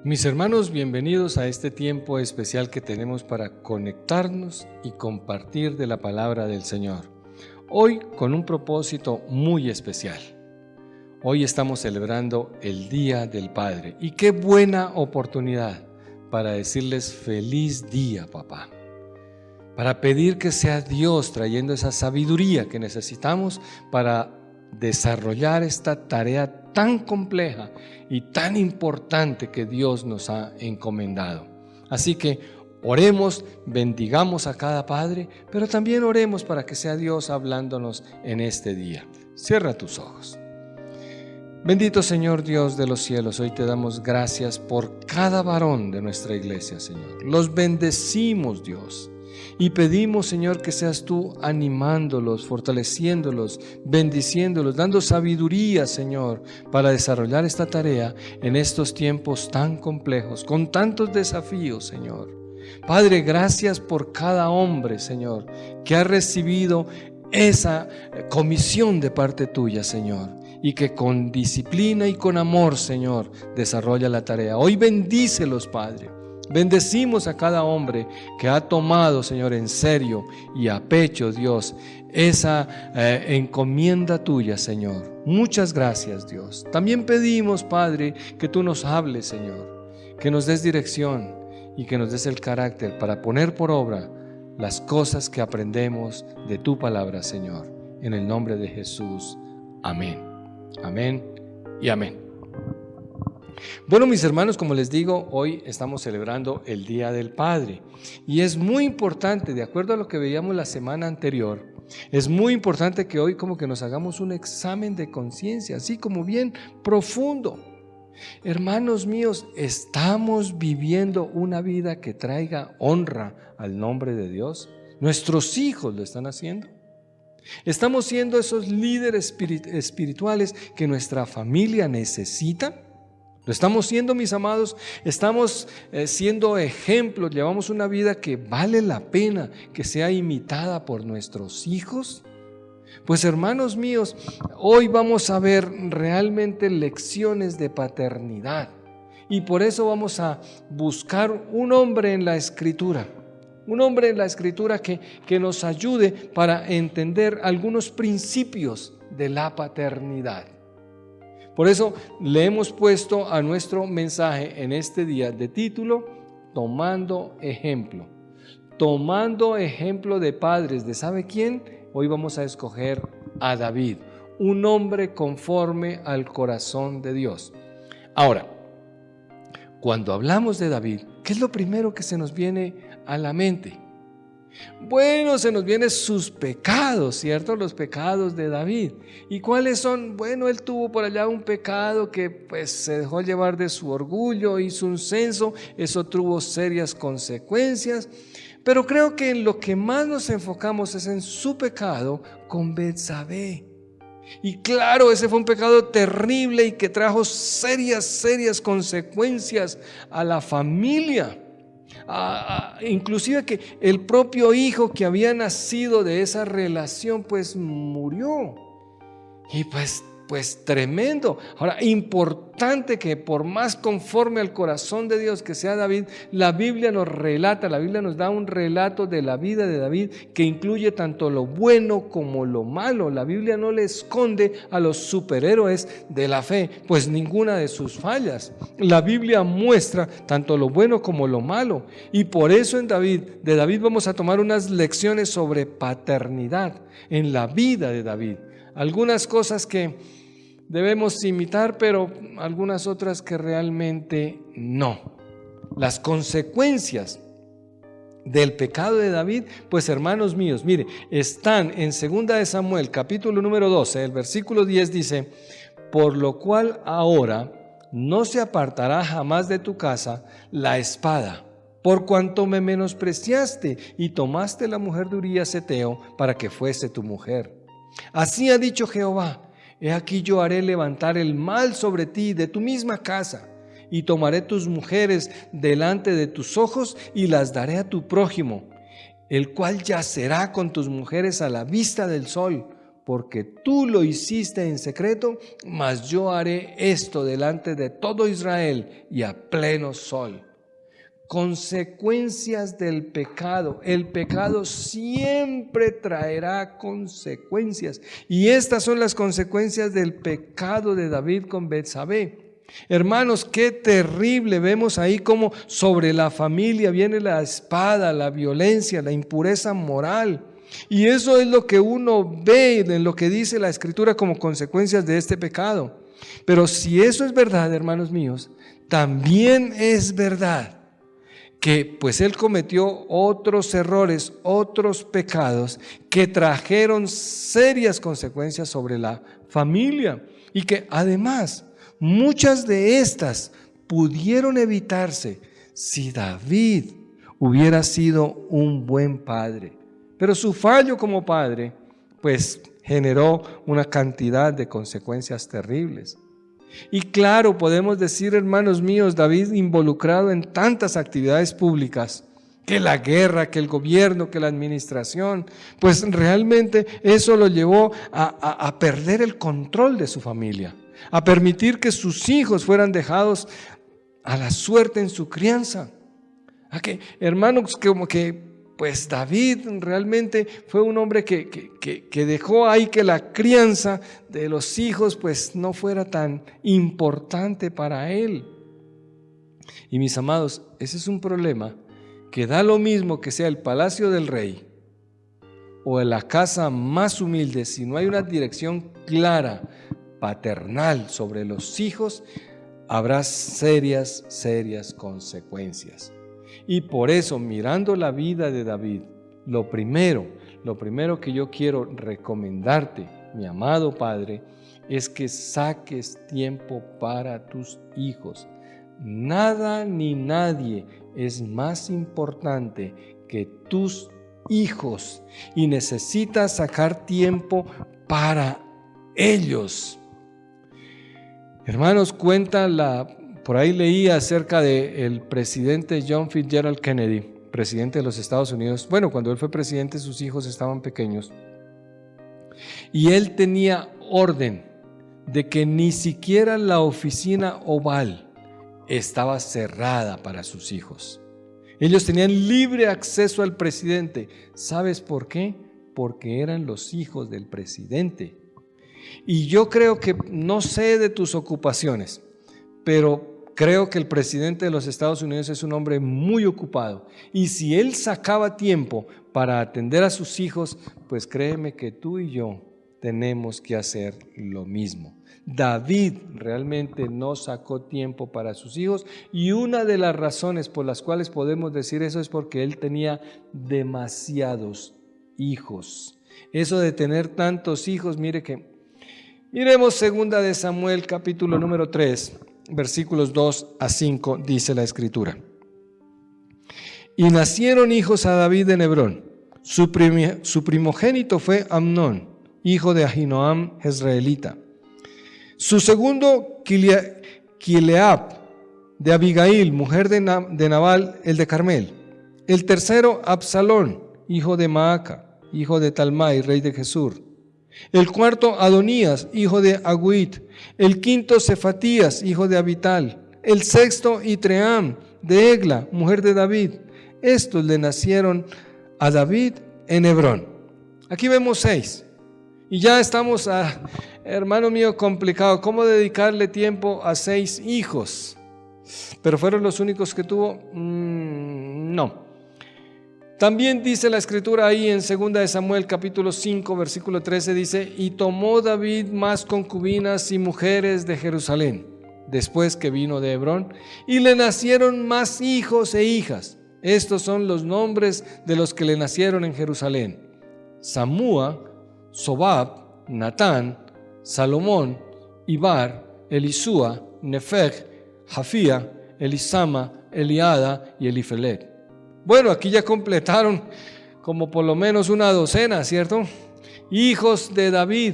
Mis hermanos, bienvenidos a este tiempo especial que tenemos para conectarnos y compartir de la palabra del Señor. Hoy con un propósito muy especial. Hoy estamos celebrando el Día del Padre y qué buena oportunidad para decirles feliz día, papá. Para pedir que sea Dios trayendo esa sabiduría que necesitamos para desarrollar esta tarea tan compleja y tan importante que Dios nos ha encomendado. Así que oremos, bendigamos a cada padre, pero también oremos para que sea Dios hablándonos en este día. Cierra tus ojos. Bendito Señor Dios de los cielos, hoy te damos gracias por cada varón de nuestra iglesia, Señor. Los bendecimos, Dios. Y pedimos, Señor, que seas tú animándolos, fortaleciéndolos, bendiciéndolos, dando sabiduría, Señor, para desarrollar esta tarea en estos tiempos tan complejos, con tantos desafíos, Señor. Padre, gracias por cada hombre, Señor, que ha recibido esa comisión de parte tuya, Señor, y que con disciplina y con amor, Señor, desarrolla la tarea. Hoy bendícelos, Padre. Bendecimos a cada hombre que ha tomado, Señor, en serio y a pecho, Dios, esa encomienda tuya, Señor. Muchas gracias, Dios. También pedimos, Padre, que tú nos hables, Señor, que nos des dirección y que nos des el carácter para poner por obra las cosas que aprendemos de tu palabra, Señor. En el nombre de Jesús. Amén. Amén y amén. Bueno, mis hermanos, como les digo, hoy estamos celebrando el Día del Padre y es muy importante, de acuerdo a lo que veíamos la semana anterior, es muy importante que hoy como que nos hagamos un examen de conciencia, así como bien profundo. Hermanos míos, ¿estamos viviendo una vida que traiga honra al nombre de Dios? ¿Nuestros hijos lo están haciendo? ¿Estamos siendo esos líderes espirituales que nuestra familia necesita? ¿Lo estamos siendo, mis amados? ¿Estamos siendo ejemplos? ¿Llevamos una vida que vale la pena que sea imitada por nuestros hijos? Pues hermanos míos, hoy vamos a ver realmente lecciones de paternidad y por eso vamos a buscar un hombre en la Escritura. Un hombre en la Escritura que nos ayude para entender algunos principios de la paternidad. Por eso le hemos puesto a nuestro mensaje en este día de título, Tomando Ejemplo. Tomando ejemplo de padres, ¿de sabe quién? Hoy vamos a escoger a David, un hombre conforme al corazón de Dios. Ahora, cuando hablamos de David, ¿qué es lo primero que se nos viene a la mente? Bueno, se nos vienen sus pecados, ¿cierto? Los pecados de David. ¿Y cuáles son? Bueno, él tuvo por allá un pecado que pues se dejó llevar de su orgullo, hizo un censo, eso tuvo serias consecuencias. Pero creo que en lo que más nos enfocamos es en su pecado con Betsabé. Y claro, ese fue un pecado terrible y que trajo serias consecuencias a la familia. Inclusive que el propio hijo que había nacido de esa relación pues murió. Y pues tremendo. Ahora, importante que por más conforme al corazón de Dios que sea David, la Biblia nos relata, la Biblia nos da un relato de la vida de David que incluye tanto lo bueno como lo malo. La Biblia no le esconde a los superhéroes de la fe, pues ninguna de sus fallas. La Biblia muestra tanto lo bueno como lo malo. Y por eso de David vamos a tomar unas lecciones sobre paternidad en la vida de David. Algunas cosas que debemos imitar, pero algunas otras que realmente no. Las consecuencias del pecado de David, pues hermanos míos, mire, están en 2 de Samuel, capítulo número 12, el versículo 10 dice: por lo cual ahora no se apartará jamás de tu casa la espada, por cuanto me menospreciaste y tomaste la mujer de Urías Heteo para que fuese tu mujer. Así ha dicho Jehová: he aquí yo haré levantar el mal sobre ti de tu misma casa, y tomaré tus mujeres delante de tus ojos y las daré a tu prójimo, el cual yacerá con tus mujeres a la vista del sol, porque tú lo hiciste en secreto, mas yo haré esto delante de todo Israel y a pleno sol. Consecuencias del pecado. El pecado siempre traerá consecuencias. Y estas son las consecuencias del pecado de David con Betsabé. Hermanos, qué terrible. Vemos ahí cómo sobre la familia viene la espada, la violencia, la impureza moral. Y eso es lo que uno ve en lo que dice la Escritura como consecuencias de este pecado. Pero si eso es verdad, hermanos míos, también es verdad que pues él cometió otros errores, otros pecados que trajeron serias consecuencias sobre la familia y que además muchas de estas pudieron evitarse si David hubiera sido un buen padre. Pero su fallo como padre pues generó una cantidad de consecuencias terribles. Y claro, podemos decir, hermanos míos, David involucrado en tantas actividades públicas, que la guerra, que el gobierno, que la administración, pues realmente eso lo llevó a perder el control de su familia, a permitir que sus hijos fueran dejados a la suerte en su crianza. A que, hermanos, como que pues David realmente fue un hombre que dejó ahí que la crianza de los hijos pues no fuera tan importante para él. Y mis amados, ese es un problema que da lo mismo que sea el palacio del rey o en la casa más humilde. Si no hay una dirección clara, paternal sobre los hijos, habrá serias consecuencias. Y por eso, mirando la vida de David, lo primero que yo quiero recomendarte, mi amado padre, es que saques tiempo para tus hijos. Nada ni nadie es más importante que tus hijos y necesitas sacar tiempo para ellos. Hermanos, por ahí leí acerca del presidente John Fitzgerald Kennedy, presidente de los Estados Unidos. Bueno, cuando él fue presidente, sus hijos estaban pequeños. Y él tenía orden de que ni siquiera la oficina oval estaba cerrada para sus hijos. Ellos tenían libre acceso al presidente. ¿Sabes por qué? Porque eran los hijos del presidente. Y yo creo que, no sé de tus ocupaciones, pero creo que el presidente de los Estados Unidos es un hombre muy ocupado. Y si él sacaba tiempo para atender a sus hijos, pues créeme que tú y yo tenemos que hacer lo mismo. David realmente no sacó tiempo para sus hijos y una de las razones por las cuales podemos decir eso es porque él tenía demasiados hijos. Eso de tener tantos hijos, miremos 2 de Samuel capítulo número 3, versículos 2 a 5, dice la Escritura. Y nacieron hijos a David en Hebrón. Su primogénito fue Amnón, hijo de Ahinoam jezreelita. Su segundo, Kileab, de Abigail, mujer de Nabal, el de Carmel. El tercero, Absalón, hijo de Maaca, hijo de Talmai, rey de Gesur. El cuarto, Adonías, hijo de Aguit. El quinto, Cefatías, hijo de Abital. El sexto, Itream, de Egla, mujer de David. Estos le nacieron a David en Hebrón. Aquí vemos 6. Y ya estamos, hermano mío, complicado. ¿Cómo dedicarle tiempo a 6 hijos? ¿Pero fueron los únicos que tuvo? No. También dice la Escritura ahí en 2 de Samuel capítulo 5 versículo 13, dice: y tomó David más concubinas y mujeres de Jerusalén, después que vino de Hebrón, y le nacieron más hijos e hijas. Estos son los nombres de los que le nacieron en Jerusalén: Samúa, Sobab, Natán, Salomón, Ibar, Elisúa, Nefeg, Jafía, Elisama, Eliada y Elifelet. Bueno, aquí ya completaron como por lo menos una docena, ¿cierto? Hijos de David,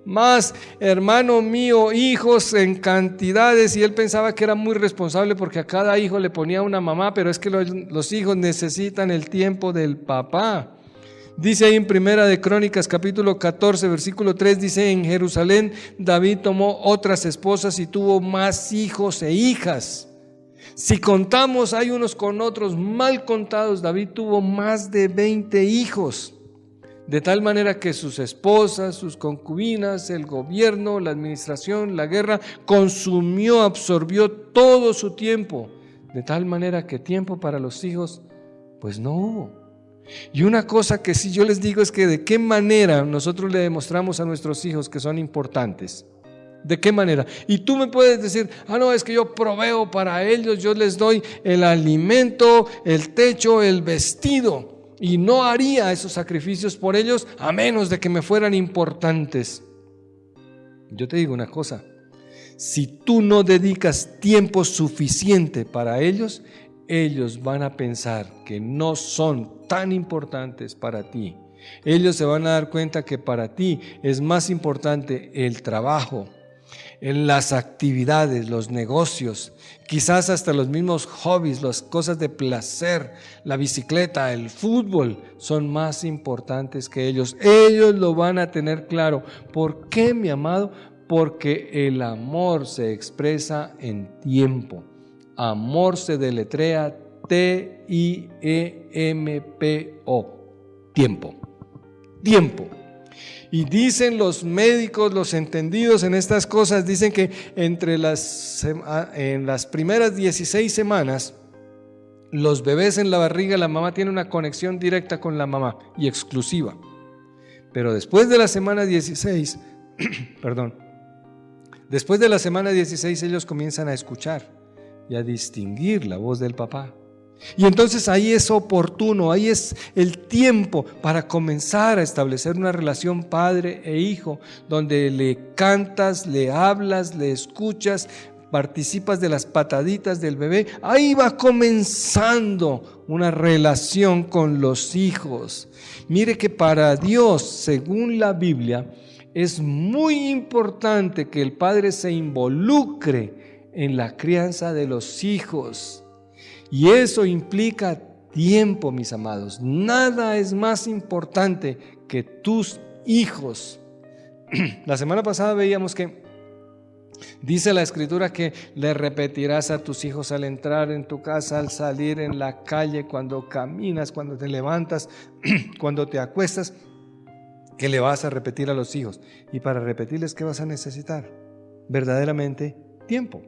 más, hermano mío, hijos en cantidades, y él pensaba que era muy responsable porque a cada hijo le ponía una mamá, pero es que los hijos necesitan el tiempo del papá. Dice ahí en Primera de Crónicas capítulo 14 versículo 3, dice: en Jerusalén David tomó otras esposas y tuvo más hijos e hijas. Si contamos hay unos con otros mal contados, David tuvo más de 20 hijos. De tal manera que sus esposas, sus concubinas, el gobierno, la administración, la guerra, absorbió todo su tiempo. De tal manera que tiempo para los hijos, pues no hubo. Y una cosa que sí yo les digo es que de qué manera nosotros le demostramos a nuestros hijos que son importantes. ¿De qué manera? Y tú me puedes decir: no, es que yo proveo para ellos, yo les doy el alimento, el techo, el vestido, y no haría esos sacrificios por ellos a menos de que me fueran importantes. Yo te digo una cosa: si tú no dedicas tiempo suficiente para ellos, ellos van a pensar que no son tan importantes para ti. Ellos se van a dar cuenta que para ti es más importante el trabajo, en las actividades, los negocios, quizás hasta los mismos hobbies, las cosas de placer, la bicicleta, el fútbol, son más importantes que ellos. Ellos lo van a tener claro. ¿Por qué, mi amado? Porque el amor se expresa en tiempo. Amor se deletrea T-I-E-M-P-O. Tiempo. Tiempo. Y dicen los médicos, los entendidos en estas cosas, dicen que en las primeras 16 semanas, los bebés en la barriga, la mamá tiene una conexión directa con la mamá y exclusiva. Pero después de la semana 16, después de la semana 16 ellos comienzan a escuchar y a distinguir la voz del papá. Y entonces ahí es oportuno, ahí es el tiempo para comenzar a establecer una relación padre e hijo, donde le cantas, le hablas, le escuchas, participas de las pataditas del bebé. Ahí va comenzando una relación con los hijos. Mire que para Dios, según la Biblia, es muy importante que el padre se involucre en la crianza de los hijos. Y eso implica tiempo, mis amados. Nada es más importante que tus hijos. La semana pasada veíamos que dice la Escritura que le repetirás a tus hijos al entrar en tu casa, al salir en la calle, cuando caminas, cuando te levantas, cuando te acuestas, que le vas a repetir a los hijos. Y para repetirles, ¿qué vas a necesitar? Verdaderamente tiempo.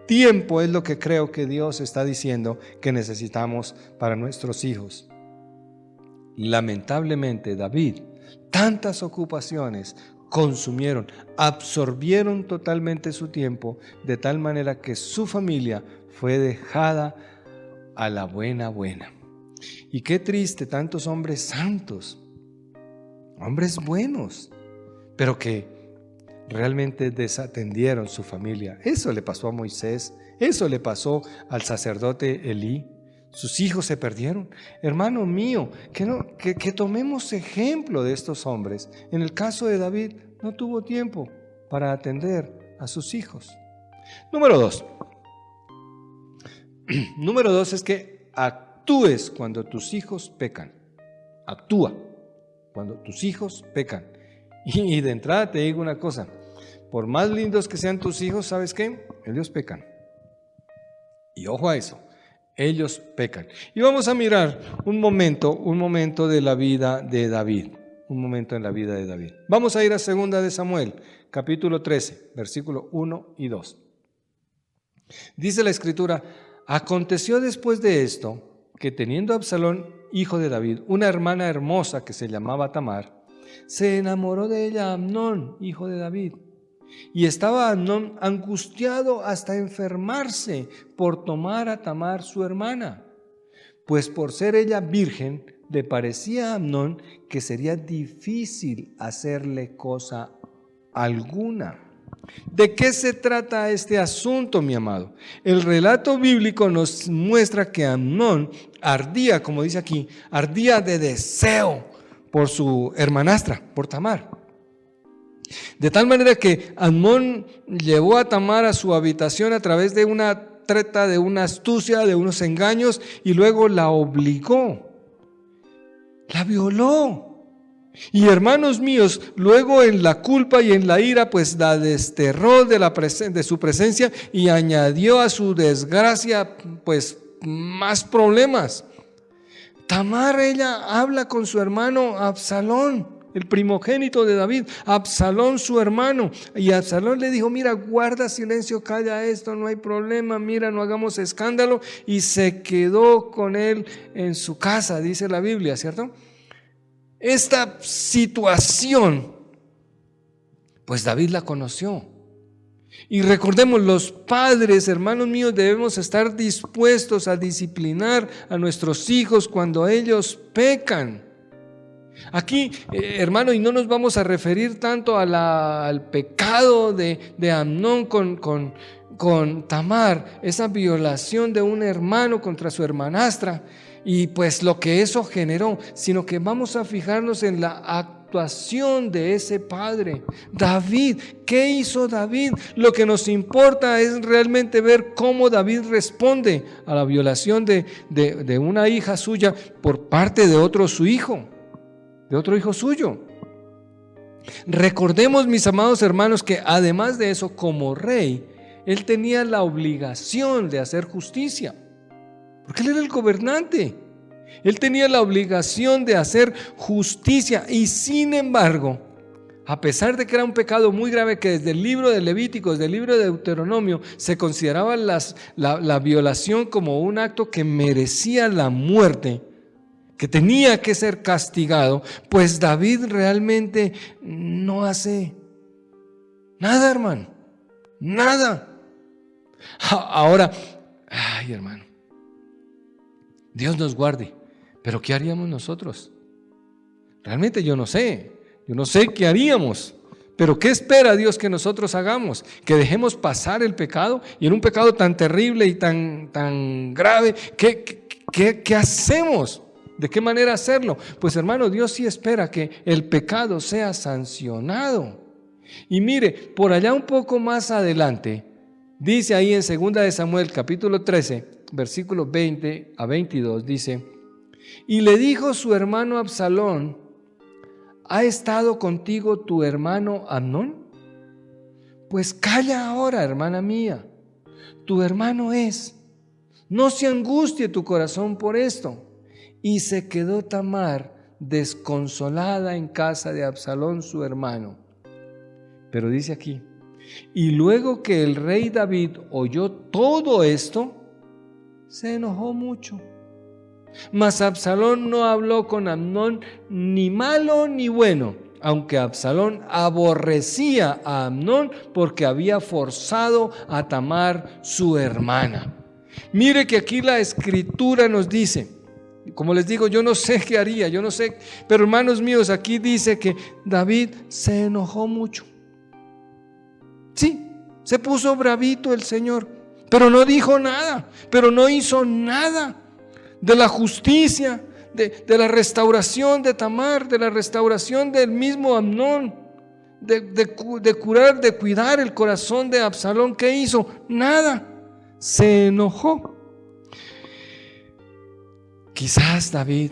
Tiempo es lo que creo que Dios está diciendo que necesitamos para nuestros hijos. Lamentablemente, David, tantas ocupaciones absorbieron totalmente su tiempo, de tal manera que su familia fue dejada a la buena. Y qué triste, tantos hombres santos, hombres buenos, pero que realmente desatendieron su familia. Eso le pasó a Moisés, eso le pasó al sacerdote Elí. Sus hijos se perdieron. Hermano mío, que tomemos ejemplo de estos hombres. En el caso de David, no tuvo tiempo para atender a sus hijos. Número 2. Número 2 es que actúes cuando tus hijos pecan. Actúa cuando tus hijos pecan. Y de entrada te digo una cosa: por más lindos que sean tus hijos, ¿sabes qué? Ellos pecan. Y ojo a eso, ellos pecan. Y vamos a mirar un momento de la vida de David. Un momento en la vida de David. Vamos a ir a 2 de Samuel, capítulo 13, versículo 1 y 2. Dice la Escritura: aconteció después de esto, que teniendo Absalón, hijo de David, una hermana hermosa que se llamaba Tamar, se enamoró de ella Amnón, hijo de David. Y estaba Amnón angustiado hasta enfermarse por tomar a Tamar su hermana, pues por ser ella virgen, le parecía a Amnón que sería difícil hacerle cosa alguna. ¿De qué se trata este asunto, mi amado? El relato bíblico nos muestra que Amnón ardía, como dice aquí, ardía de deseo por su hermanastra, por Tamar. De tal manera que Amnón llevó a Tamar a su habitación a través de una treta, de una astucia, de unos engaños, y luego la obligó. La violó. Y hermanos míos, luego en la culpa y en la ira, pues la desterró de su presencia y añadió a su desgracia, pues más problemas. Tamar, ella habla con su hermano Absalón, el primogénito de David, Absalón su hermano, y Absalón le dijo: mira, guarda silencio, calla esto, no hay problema, mira, no hagamos escándalo, y se quedó con él en su casa, dice la Biblia, ¿cierto? Esta situación, pues David la conoció. Y recordemos, los padres, hermanos míos, debemos estar dispuestos a disciplinar a nuestros hijos cuando ellos pecan. Aquí, hermano, y no nos vamos a referir tanto al pecado de Amnón con Tamar, esa violación de un hermano contra su hermanastra, y pues lo que eso generó, sino que vamos a fijarnos en la actuación de ese padre, David. ¿Qué hizo David? Lo que nos importa es realmente ver cómo David responde a la violación de una hija suya por parte de otro hijo suyo. Recordemos, mis amados hermanos, que además de eso, como rey, él tenía la obligación de hacer justicia, porque él era el gobernante. Él tenía la obligación de hacer justicia, y sin embargo, a pesar de que era un pecado muy grave, que desde el libro de Levítico, desde el libro de Deuteronomio, se consideraba la violación como un acto que merecía la muerte, que tenía que ser castigado, pues David realmente no hace nada, hermano, nada. Ahora, ay, hermano, Dios nos guarde, pero ¿qué haríamos nosotros? Realmente yo no sé qué haríamos, pero ¿qué espera Dios que nosotros hagamos? Que dejemos pasar el pecado, y en un pecado tan terrible y tan grave, ¿qué hacemos? ¿De qué manera hacerlo? Pues hermano, Dios sí espera que el pecado sea sancionado. Y mire, por allá un poco más adelante, dice ahí en 2 de Samuel capítulo 13, versículos 20 a 22, dice: y le dijo su hermano Absalón: ¿ha estado contigo tu hermano Amnón? Pues calla ahora, hermana mía, tu hermano es, no se angustie tu corazón por esto. Y se quedó Tamar desconsolada en casa de Absalón su hermano. Pero dice aquí: y luego que el rey David oyó todo esto, se enojó mucho. Mas Absalón no habló con Amnón ni malo ni bueno, aunque Absalón aborrecía a Amnón porque había forzado a Tamar su hermana. Mire que aquí la escritura nos dice, como les digo, yo no sé qué haría, yo no sé, pero hermanos míos, aquí dice que David se enojó mucho. Sí, se puso bravito el Señor, pero no dijo nada, pero no hizo nada de la justicia, de la restauración de Tamar, de la restauración del mismo Amnón, de curar, de cuidar el corazón de Absalón. ¿Qué hizo? Nada, se enojó. Quizás David,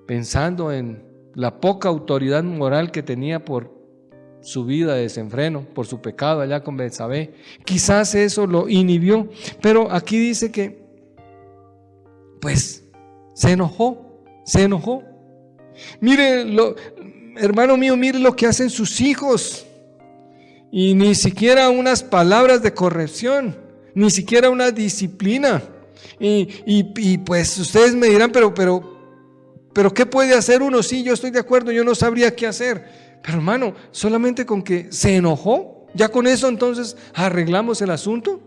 pensando en la poca autoridad moral que tenía por su vida de desenfreno, por su pecado allá con Betsabé, quizás eso lo inhibió, pero aquí dice que pues se enojó. Mire, hermano mío, mire lo que hacen sus hijos, y ni siquiera unas palabras de corrección, ni siquiera una disciplina. Y pues ustedes me dirán, pero ¿qué puede hacer uno? Sí, yo estoy de acuerdo, yo no sabría qué hacer. Pero hermano, solamente con que se enojó, ya con eso entonces arreglamos el asunto.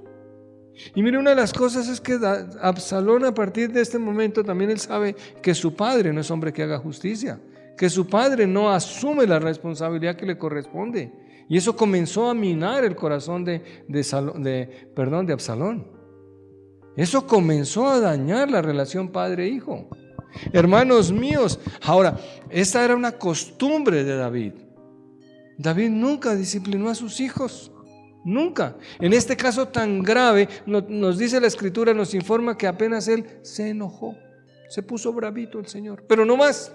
Y mire, una de las cosas es que Absalón, a partir de este momento, también él sabe que su padre no es hombre que haga justicia, que su padre no asume la responsabilidad que le corresponde. Y eso comenzó a minar el corazón de Absalón. Eso comenzó a dañar la relación padre-hijo. Hermanos míos, ahora, esta era una costumbre de David. David nunca disciplinó a sus hijos, nunca. En este caso tan grave, nos dice la Escritura, nos informa que apenas él se enojó. Se puso bravito el Señor, pero no más.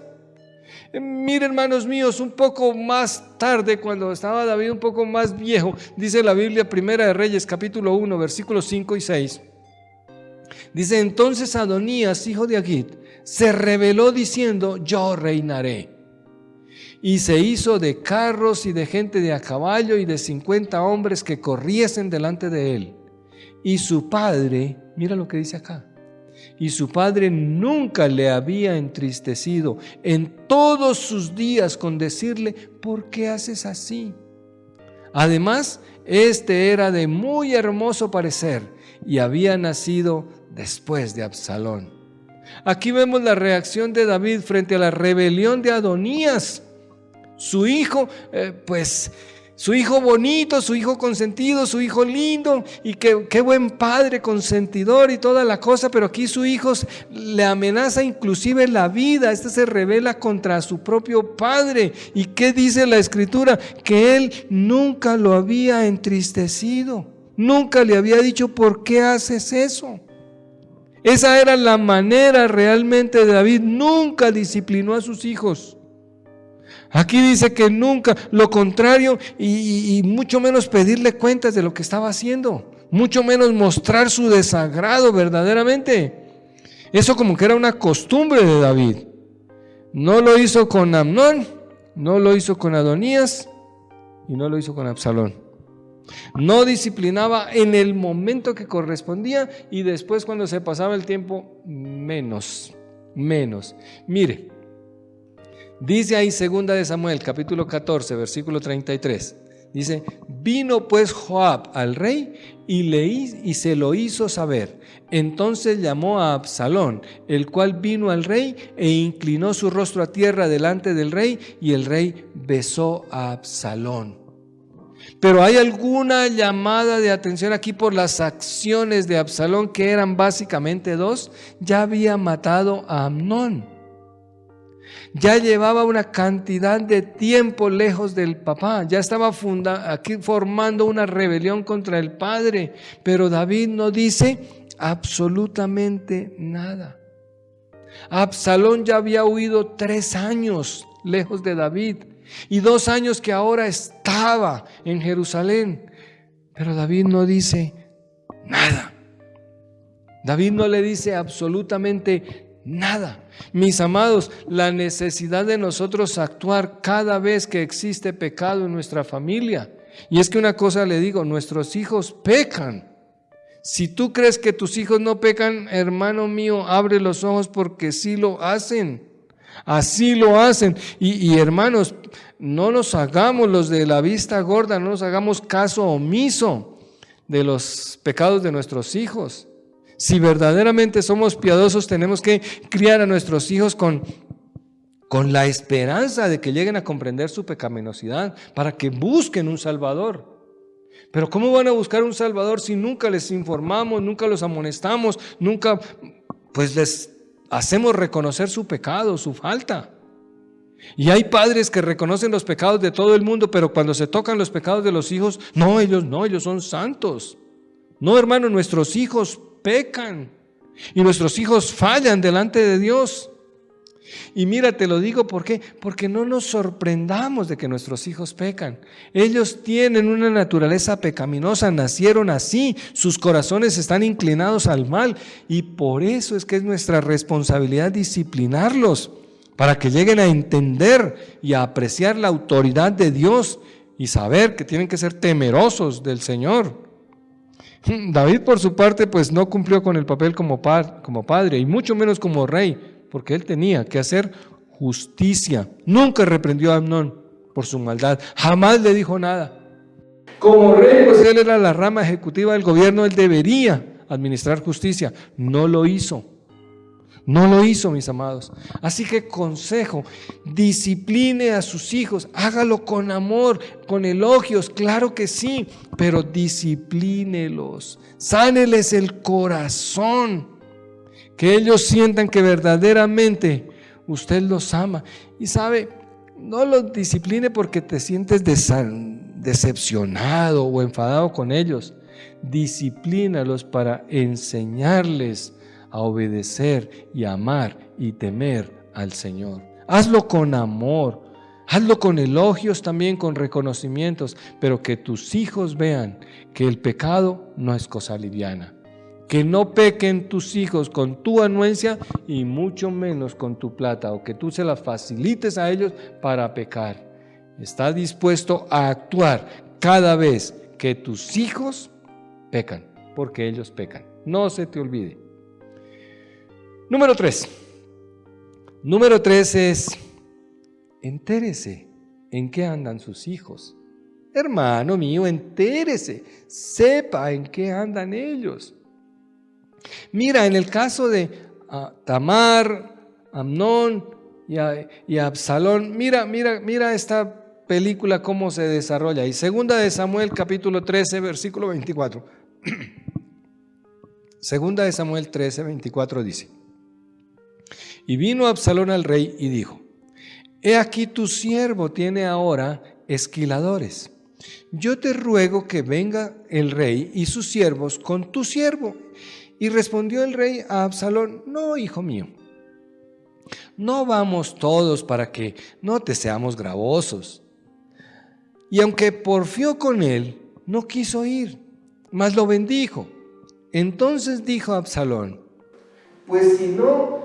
Miren, hermanos míos, un poco más tarde, cuando estaba David un poco más viejo, dice la Biblia, Primera de Reyes, capítulo 1, versículos 5 y 6. Dice: entonces Adonías, hijo de Agit, se rebeló diciendo: yo reinaré. Y se hizo de carros y de gente de a caballo y de 50 hombres que corriesen delante de él. Y su padre, mira lo que dice acá, y su padre nunca le había entristecido en todos sus días con decirle: ¿por qué haces así? Además, este era de muy hermoso parecer y había nacido después de Absalón. Aquí vemos la reacción de David frente a la rebelión de Adonías. Su hijo, su hijo bonito, su hijo consentido, su hijo lindo, y qué buen padre consentidor y toda la cosa, pero aquí su hijo le amenaza inclusive la vida. Este se rebela contra su propio padre. ¿Y qué dice la Escritura? Que él nunca lo había entristecido, nunca le había dicho: ¿por qué haces eso? Esa era la manera realmente de David. Nunca disciplinó a sus hijos. Aquí dice que nunca, lo contrario, y mucho menos pedirle cuentas de lo que estaba haciendo, mucho menos mostrar su desagrado verdaderamente. Eso como que era una costumbre de David. No lo hizo con Amnón, no lo hizo con Adonías y no lo hizo con Absalón. No disciplinaba en el momento que correspondía, y después, cuando se pasaba el tiempo, menos. Mire, dice ahí 2 de Samuel, capítulo 14, versículo 33. Dice: vino pues Joab al rey y se lo hizo saber. Entonces llamó a Absalón, el cual vino al rey e inclinó su rostro a tierra delante del rey, y el rey besó a Absalón. Pero hay alguna llamada de atención aquí por las acciones de Absalón, que eran básicamente dos. Ya había matado a Amnón. Ya llevaba una cantidad de tiempo lejos del papá. Ya estaba aquí formando una rebelión contra el padre. Pero David no dice absolutamente nada. Absalón ya había huido 3 años lejos de David, y 2 años que ahora estaba en Jerusalén. Pero David no dice nada. David no le dice absolutamente nada. Mis amados, la necesidad de nosotros actuar cada vez que existe pecado en nuestra familia. Y es que una cosa le digo: nuestros hijos pecan. Si tú crees que tus hijos no pecan, hermano mío, abre los ojos, porque sí lo hacen. Así lo hacen. Y hermanos, no nos hagamos los de la vista gorda, no nos hagamos caso omiso de los pecados de nuestros hijos. Si verdaderamente somos piadosos, tenemos que criar a nuestros hijos con la esperanza de que lleguen a comprender su pecaminosidad, para que busquen un Salvador. Pero ¿cómo van a buscar un Salvador si nunca les informamos, nunca los amonestamos, nunca les hacemos reconocer su pecado, su falta? Y hay padres que reconocen los pecados de todo el mundo, pero cuando se tocan los pecados de los hijos, ellos son santos. No, hermano, nuestros hijos pecan y nuestros hijos fallan delante de Dios. Y mira, te lo digo porque no nos sorprendamos de que nuestros hijos pecan. Ellos tienen una naturaleza pecaminosa, nacieron así, sus corazones están inclinados al mal, y por eso es que es nuestra responsabilidad disciplinarlos, para que lleguen a entender y a apreciar la autoridad de Dios y saber que tienen que ser temerosos del Señor. David, por su parte, no cumplió con el papel como padre, y mucho menos como rey, porque él tenía que hacer justicia. Nunca reprendió a Amnón por su maldad, jamás le dijo nada. Como rey, él era la rama ejecutiva del gobierno, él debería administrar justicia. No lo hizo, mis amados. Así que consejo: discipline a sus hijos, hágalo con amor, con elogios, claro que sí, pero disciplínelos, sáneles el corazón, que ellos sientan que verdaderamente usted los ama. Y sabe, no los discipline porque te sientes decepcionado o enfadado con ellos. Disciplínalos para enseñarles a obedecer y amar y temer al Señor. Hazlo con amor, hazlo con elogios también, con reconocimientos, pero que tus hijos vean que el pecado no es cosa liviana. Que no pequen tus hijos con tu anuencia y mucho menos con tu plata, o que tú se las facilites a ellos para pecar. Está dispuesto a actuar cada vez que tus hijos pecan, porque ellos pecan. No se te olvide. Número 3. Número 3 es, entérese en qué andan sus hijos. Hermano mío, entérese, sepa en qué andan ellos. Mira, en el caso de Tamar, Amnón y Absalón, mira esta película cómo se desarrolla. Y segunda de Samuel capítulo 13, versículo 24. Segunda de Samuel 13, 24 dice: Y vino Absalón al rey y dijo: He aquí tu siervo tiene ahora esquiladores. Yo te ruego que venga el rey y sus siervos con tu siervo. Y respondió el rey a Absalón: No, hijo mío, no vamos todos para que no te seamos gravosos. Y aunque porfió con él, no quiso ir, mas lo bendijo. Entonces dijo Absalón: Pues si no,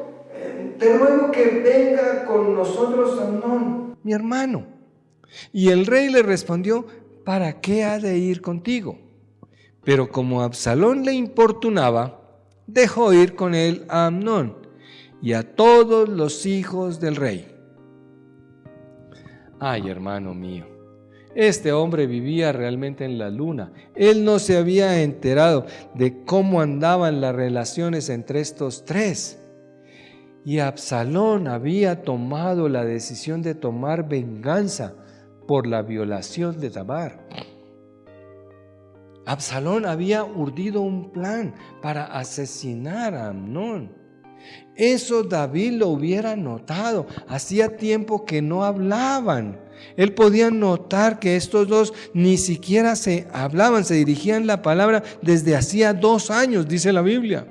te ruego que venga con nosotros Amnón, mi hermano. Y el rey le respondió: ¿Para qué ha de ir contigo? Pero como Absalón le importunaba, dejó ir con él a Amnón y a todos los hijos del rey. Ay, hermano mío, este hombre vivía realmente en la luna. Él no se había enterado de cómo andaban las relaciones entre estos tres. Y Absalón había tomado la decisión de tomar venganza por la violación de Tamar. Absalón había urdido un plan para asesinar a Amnón. Eso David lo hubiera notado. Hacía tiempo que no hablaban. Él podía notar que estos dos ni siquiera se hablaban, se dirigían la palabra desde hacía 2 años, dice la Biblia.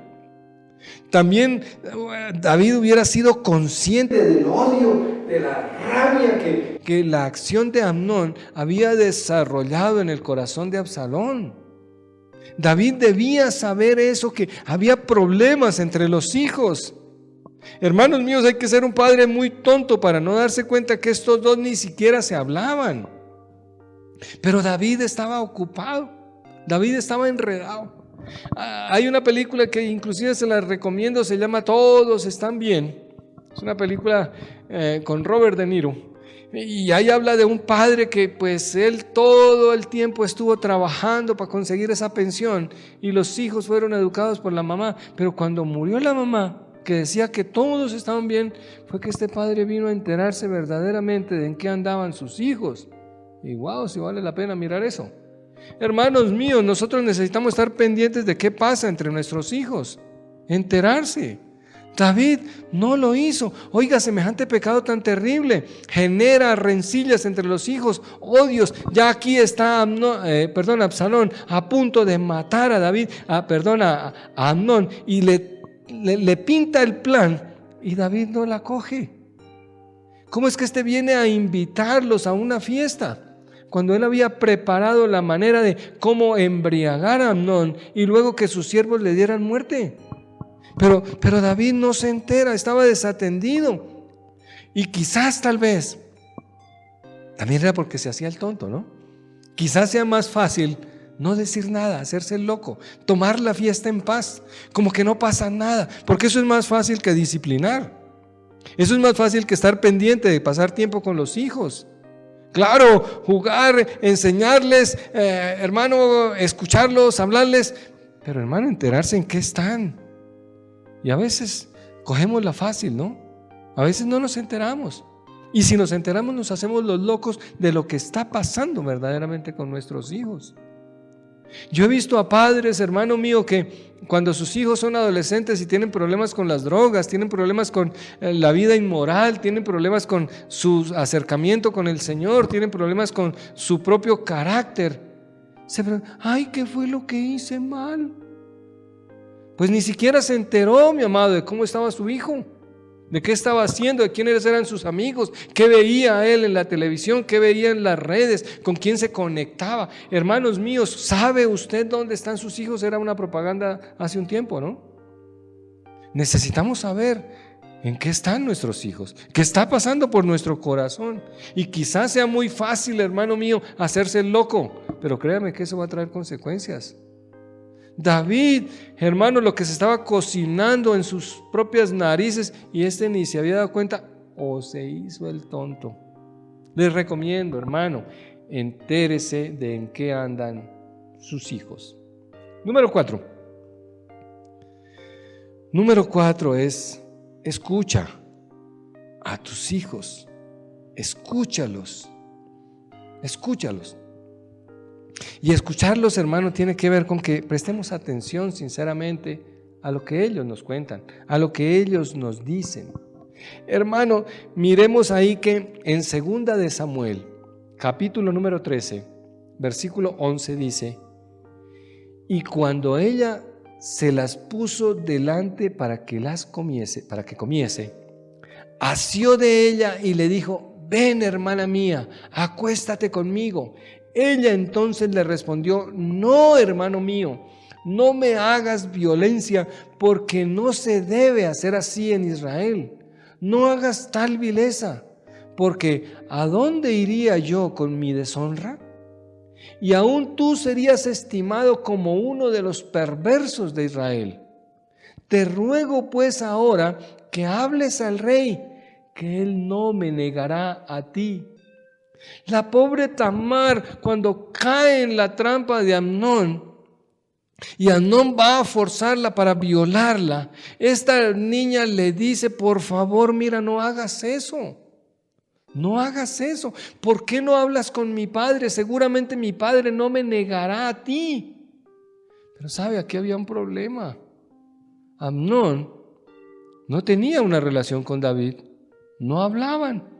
También David hubiera sido consciente del odio, de la rabia que la acción de Amnón había desarrollado en el corazón de Absalón. David debía saber eso, que había problemas entre los hijos. Hermanos míos, hay que ser un padre muy tonto para no darse cuenta que estos dos ni siquiera se hablaban. Pero David estaba ocupado, David estaba enredado. Hay una película que inclusive se la recomiendo, se llama Todos están bien. Es una película con Robert De Niro. Y ahí habla de un padre que pues él todo el tiempo estuvo trabajando para conseguir esa pensión y los hijos fueron educados por la mamá. Pero cuando murió la mamá, que decía que todos estaban bien, fue que este padre vino a enterarse verdaderamente de en qué andaban sus hijos. Y wow, si vale la pena mirar eso. Hermanos míos, nosotros necesitamos estar pendientes de qué pasa entre nuestros hijos, enterarse. David no lo hizo. Oiga, semejante pecado tan terrible genera rencillas entre los hijos, odios. Ya aquí está Absalón a punto de matar a David, a Amnón, y le pinta el plan y David no la coge. ¿Cómo es que este viene a invitarlos a una fiesta cuando él había preparado la manera de cómo embriagar a Amnón y luego que sus siervos le dieran muerte? Pero David no se entera, estaba desatendido. Y quizás tal vez, también era porque se hacía el tonto, ¿no? Quizás sea más fácil no decir nada, hacerse el loco, tomar la fiesta en paz, como que no pasa nada, porque eso es más fácil que disciplinar. Eso es más fácil que estar pendiente de pasar tiempo con los hijos. Claro, jugar, enseñarles, hermano, escucharlos, hablarles, pero hermano, enterarse en qué están. Y a veces cogemos la fácil, ¿no? A veces no nos enteramos. Y si nos enteramos, nos hacemos los locos de lo que está pasando verdaderamente con nuestros hijos. Yo he visto a padres, hermano mío, que cuando sus hijos son adolescentes y tienen problemas con las drogas, tienen problemas con la vida inmoral, tienen problemas con su acercamiento con el Señor, tienen problemas con su propio carácter, se preguntan: ay, ¿qué fue lo que hice mal? Pues ni siquiera se enteró, mi amado, de cómo estaba su hijo, de qué estaba haciendo, de quiénes eran sus amigos, qué veía él en la televisión, qué veía en las redes, con quién se conectaba. Hermanos míos, ¿sabe usted dónde están sus hijos? Era una propaganda hace un tiempo, ¿no? Necesitamos saber en qué están nuestros hijos, qué está pasando por nuestro corazón. Y quizás sea muy fácil, hermano mío, hacerse el loco, pero créame que eso va a traer consecuencias. David, hermano, lo que se estaba cocinando en sus propias narices y ni se había dado cuenta o se hizo el tonto. Les recomiendo, hermano, entérese de en qué andan sus hijos. Número 4. Número 4 es: escucha a tus hijos, escúchalos. Y escucharlos, hermano, tiene que ver con que prestemos atención sinceramente a lo que ellos nos cuentan, a lo que ellos nos dicen. Hermano, miremos ahí que en 2 de Samuel, capítulo número 13, versículo 11 dice: y cuando ella se las puso delante para que comiese, asió de ella y le dijo: ven, hermana mía, acuéstate conmigo. Ella entonces le respondió: no, hermano mío, no me hagas violencia, porque no se debe hacer así en Israel. No hagas tal vileza, porque ¿a dónde iría yo con mi deshonra? Y aún tú serías estimado como uno de los perversos de Israel. Te ruego pues ahora que hables al rey, que él no me negará a ti. La pobre Tamar, cuando cae en la trampa de Amnón, y Amnón va a forzarla para violarla, esta niña le dice: por favor, mira, no hagas eso. No hagas eso. ¿Por qué no hablas con mi padre? Seguramente mi padre no me negará a ti. Pero sabe, aquí había un problema. Amnón no tenía una relación con David. No hablaban.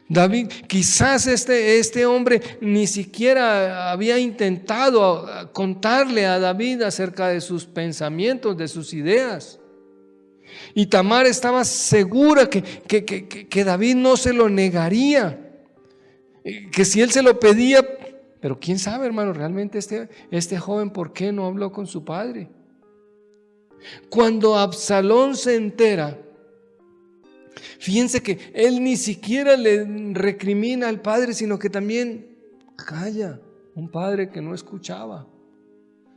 David, quizás este hombre ni siquiera había intentado contarle a David acerca de sus pensamientos, de sus ideas. Y Tamar estaba segura que David no se lo negaría, que si él se lo pedía. Pero quién sabe, hermano, realmente este joven, ¿por qué no habló con su padre? Cuando Absalón se entera, fíjense que él ni siquiera le recrimina al padre, sino que también calla. Un padre que no escuchaba.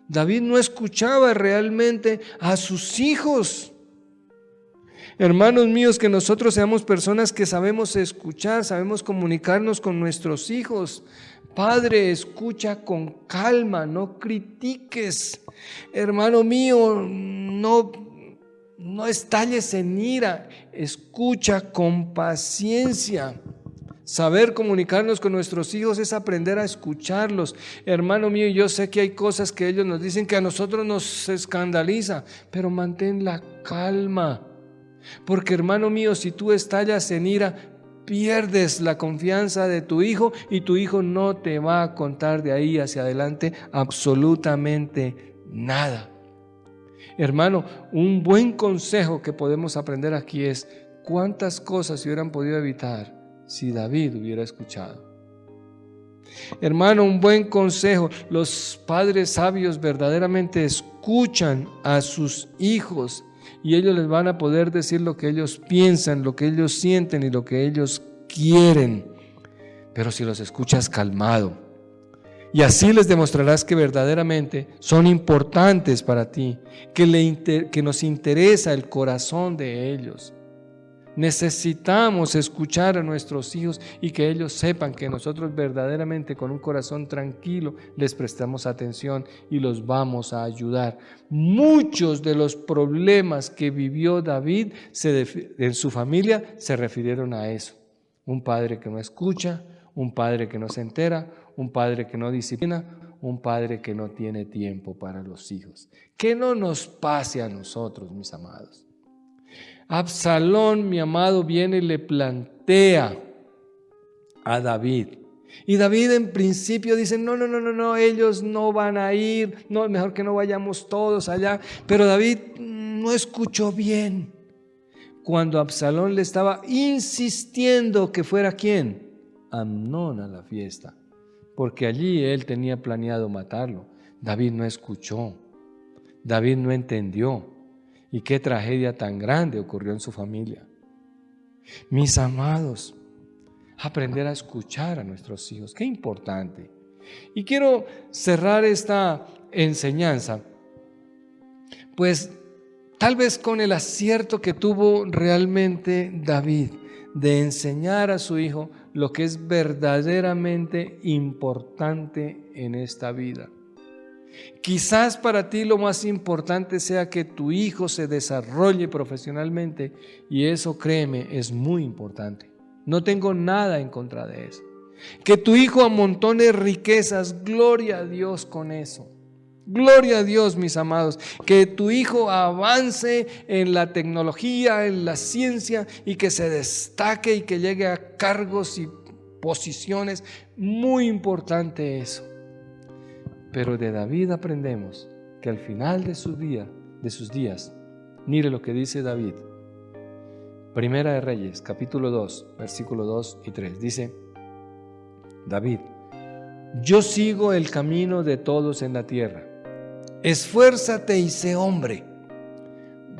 David no escuchaba realmente a sus hijos. Hermanos míos, que nosotros seamos personas que sabemos escuchar, sabemos comunicarnos con nuestros hijos. Padre, escucha con calma, no critiques. Hermano mío, no estalles en ira, escucha con paciencia. Saber comunicarnos con nuestros hijos es aprender a escucharlos. Hermano mío, yo sé que hay cosas que ellos nos dicen que a nosotros nos escandaliza, pero mantén la calma. Porque, hermano mío, si tú estallas en ira, pierdes la confianza de tu hijo y tu hijo no te va a contar de ahí hacia adelante absolutamente nada. Hermano, un buen consejo que podemos aprender aquí es: ¿cuántas cosas se hubieran podido evitar si David hubiera escuchado? Hermano, un buen consejo: los padres sabios verdaderamente escuchan a sus hijos y ellos les van a poder decir lo que ellos piensan, lo que ellos sienten y lo que ellos quieren. Pero si los escuchas calmado, y así les demostrarás que verdaderamente son importantes para ti, que nos interesa el corazón de ellos. Necesitamos escuchar a nuestros hijos y que ellos sepan que nosotros verdaderamente con un corazón tranquilo les prestamos atención y los vamos a ayudar. Muchos de los problemas que vivió David en su familia se refirieron a eso. Un padre que no escucha, un padre que no se entera, un padre que no disciplina, un padre que no tiene tiempo para los hijos. Que no nos pase a nosotros, mis amados. Absalón, mi amado, viene y le plantea a David Y David en principio dice, no, ellos no van a ir, no, mejor que no vayamos todos allá. Pero David no escuchó bien cuando Absalón le estaba insistiendo que fuera ¿quién? Amnón a la fiesta, porque allí él tenía planeado matarlo. David no escuchó, David no entendió, y qué tragedia tan grande ocurrió en su familia. Mis amados, aprender a escuchar a nuestros hijos, qué importante. Y quiero cerrar esta enseñanza, pues tal vez con el acierto que tuvo realmente David de enseñar a su hijo lo que es verdaderamente importante en esta vida. Quizás para ti lo más importante sea que tu hijo se desarrolle profesionalmente, y eso, créeme, es muy importante. No tengo nada en contra de eso. Que tu hijo amontone riquezas, gloria a Dios con eso. Gloria a Dios, mis amados. Que tu hijo avance en la tecnología, en la ciencia, y que se destaque y que llegue a cargos y posiciones. Muy importante eso. Pero de David aprendemos que al final de sus días, mire lo que dice David. Primera de Reyes, capítulo 2, versículo 2 y 3. Dice David: yo sigo el camino de todos en la tierra. Esfuérzate y sé hombre.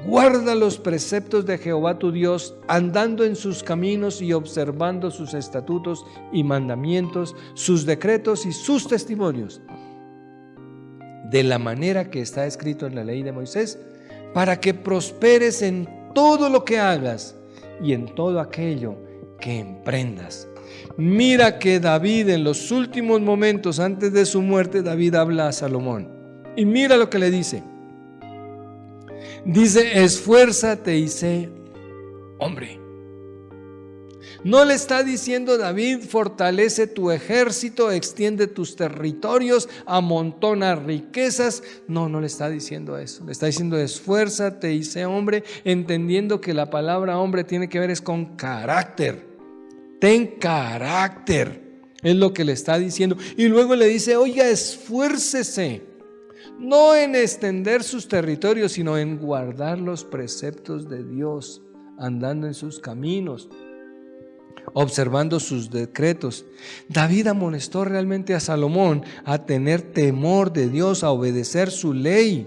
Guarda los preceptos de Jehová tu Dios, andando en sus caminos y observando sus estatutos y mandamientos, sus decretos y sus testimonios, de la manera que está escrito en la ley de Moisés, para que prosperes en todo lo que hagas y en todo aquello que emprendas. Mira que David, en los últimos momentos antes de su muerte, David habla a Salomón. Y mira lo que le dice. Dice: esfuérzate y sé hombre. No le está diciendo David: fortalece tu ejército, extiende tus territorios, amontona riquezas. No le está diciendo eso. Le está diciendo: esfuérzate y sé hombre, entendiendo que la palabra hombre tiene que ver es con carácter. Ten carácter, es lo que le está diciendo. Y luego le dice: oiga, esfuércese, no en extender sus territorios, sino en guardar los preceptos de Dios, andando en sus caminos, observando sus decretos. David amonestó realmente a Salomón a tener temor de Dios, a obedecer su ley.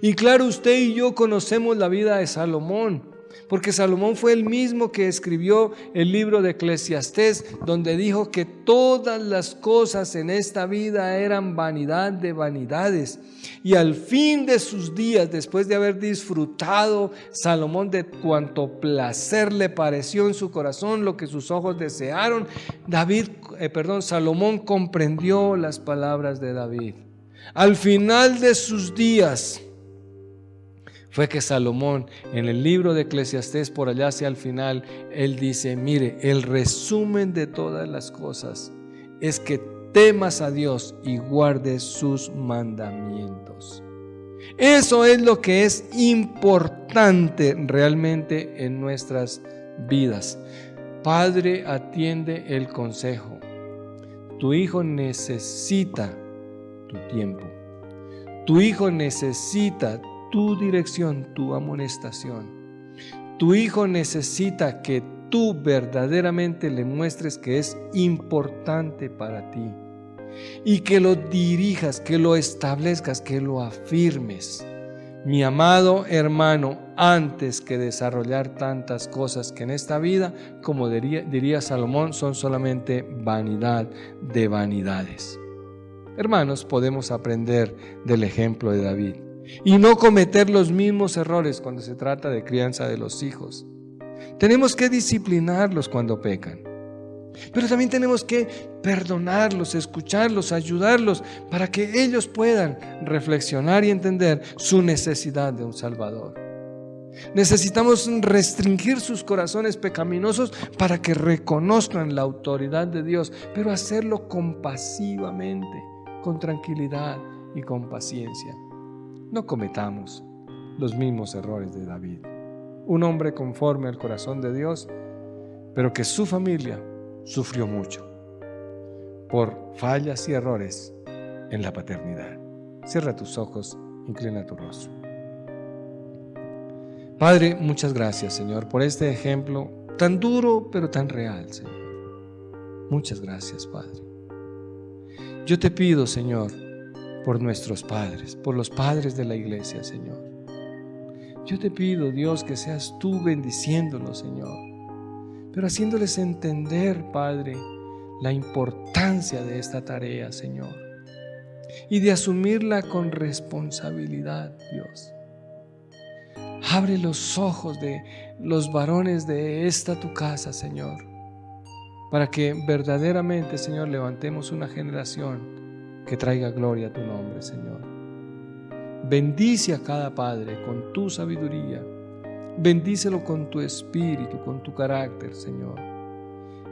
Y claro, usted y yo conocemos la vida de Salomón, porque Salomón fue el mismo que escribió el libro de Eclesiastés, donde dijo que todas las cosas en esta vida eran vanidad de vanidades. Y al fin de sus días, después de haber disfrutado Salomón de cuanto placer le pareció en su corazón, lo que sus ojos desearon, Salomón comprendió las palabras de David. Al final de sus días fue que Salomón, en el libro de Eclesiastés, por allá hacia el final, él dice: mire, el resumen de todas las cosas es que temas a Dios y guardes sus mandamientos. Eso es lo que es importante realmente en nuestras vidas. Padre, atiende el consejo. Tu hijo necesita tu tiempo. Tu hijo necesita tu dirección, tu amonestación. Tu hijo necesita que tú verdaderamente le muestres que es importante para ti y que lo dirijas, que lo establezcas, que lo afirmes. Mi amado hermano, antes que desarrollar tantas cosas que en esta vida, como diría Salomón, son solamente vanidad de vanidades. Hermanos, podemos aprender del ejemplo de David y no cometer los mismos errores cuando se trata de crianza de los hijos. Tenemos que disciplinarlos cuando pecan, pero también tenemos que perdonarlos, escucharlos, ayudarlos para que ellos puedan reflexionar y entender su necesidad de un Salvador. Necesitamos restringir sus corazones pecaminosos para que reconozcan la autoridad de Dios, pero hacerlo compasivamente, con tranquilidad y con paciencia. No cometamos los mismos errores de David, un hombre conforme al corazón de Dios, pero que su familia sufrió mucho. por fallas y errores en la paternidad. Cierra tus ojos, inclina tu rostro. Padre, muchas gracias, Señor, por este ejemplo tan duro pero tan real, Señor. Muchas gracias, Padre. Yo te pido, Señor, por nuestros padres, por los padres de la iglesia, Señor. Yo te pido, Dios, que seas tú bendiciéndolos, Señor, pero haciéndoles entender, Padre, la importancia de esta tarea, Señor, y de asumirla con responsabilidad, Dios. Abre los ojos de los varones de esta tu casa, Señor, para que verdaderamente, Señor, levantemos una generación que traiga gloria a tu nombre, Señor. Bendice a cada padre con tu sabiduría. Bendícelo con tu espíritu, con tu carácter, Señor.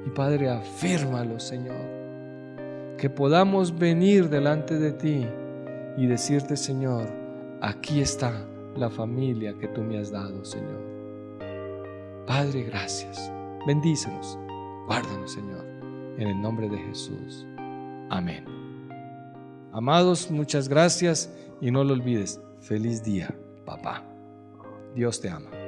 Y Padre, afírmalo, Señor. Que podamos venir delante de ti y decirte, Señor, aquí está la familia que tú me has dado, Señor. Padre, gracias. Bendícenos. Guárdanos, Señor. En el nombre de Jesús. Amén. Amados, muchas gracias y no lo olvides. Feliz día, papá. Dios te ama.